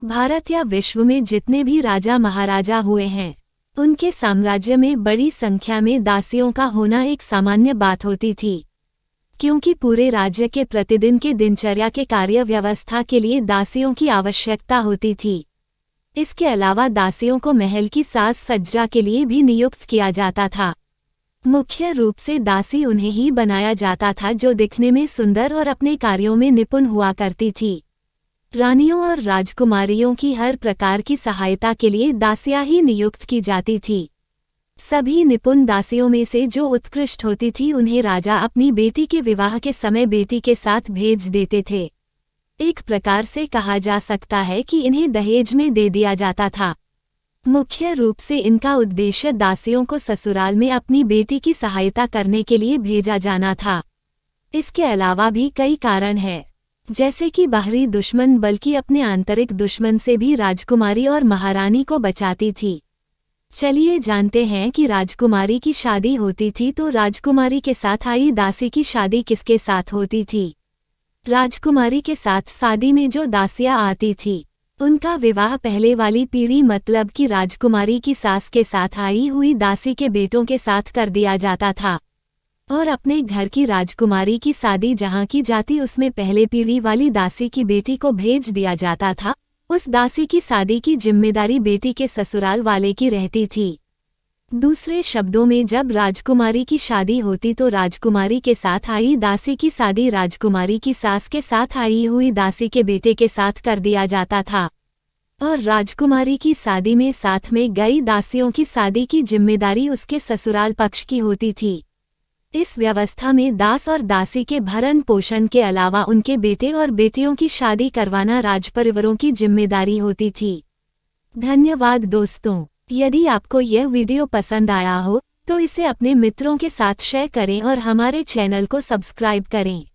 भारत या विश्व में जितने भी राजा महाराजा हुए हैं, उनके साम्राज्य में बड़ी संख्या में दासियों का होना एक सामान्य बात होती थी, क्योंकि पूरे राज्य के प्रतिदिन के दिनचर्या के कार्य व्यवस्था के लिए दासियों की आवश्यकता होती थी। इसके अलावा दासियों को महल की साज सज्जा के लिए भी नियुक्त किया जाता था। मुख्य रूप से दासी उन्हें ही बनाया जाता था जो दिखने में सुंदर और अपने कार्यों में निपुण हुआ करती थी। रानियों और राजकुमारियों की हर प्रकार की सहायता के लिए दासियां ही नियुक्त की जाती थी। सभी निपुण दासियों में से जो उत्कृष्ट होती थी उन्हें राजा अपनी बेटी के विवाह के समय बेटी के साथ भेज देते थे। एक प्रकार से कहा जा सकता है कि इन्हें दहेज में दे दिया जाता था। मुख्य रूप से इनका उद्देश्य दासियों को ससुराल में अपनी बेटी की सहायता करने के लिए भेजा जाना था। इसके अलावा भी कई कारण हैं, जैसे कि बाहरी दुश्मन बल्कि अपने आंतरिक दुश्मन से भी राजकुमारी और महारानी को बचाती थी। चलिए जानते हैं कि राजकुमारी की शादी होती थी तो राजकुमारी के साथ आई दासी की शादी किसके साथ होती थी। राजकुमारी के साथ शादी में जो दासियां आती थी उनका विवाह पहले वाली पीढ़ी मतलब कि राजकुमारी की सास के साथ आई हुई दासी के बेटों के साथ कर दिया जाता था, और अपने घर की राजकुमारी की शादी जहां की जाती उसमें पहले पीढ़ी वाली दासी की बेटी को भेज दिया जाता था। उस दासी की शादी की जिम्मेदारी बेटी के ससुराल वाले की रहती थी। दूसरे शब्दों में जब राजकुमारी की शादी होती तो राजकुमारी के साथ आई दासी की शादी राजकुमारी की सास के साथ आई हुई दासी के बेटे के साथ कर दिया जाता था, और राजकुमारी की शादी में साथ में गई दासियों की शादी की जिम्मेदारी उसके ससुराल पक्ष की होती थी। इस व्यवस्था में दास और दासी के भरण पोषण के अलावा उनके बेटे और बेटियों की शादी करवाना राजपरिवारों की जिम्मेदारी होती थी। धन्यवाद दोस्तों। यदि आपको यह वीडियो पसंद आया हो तो इसे अपने मित्रों के साथ शेयर करें और हमारे चैनल को सब्सक्राइब करें।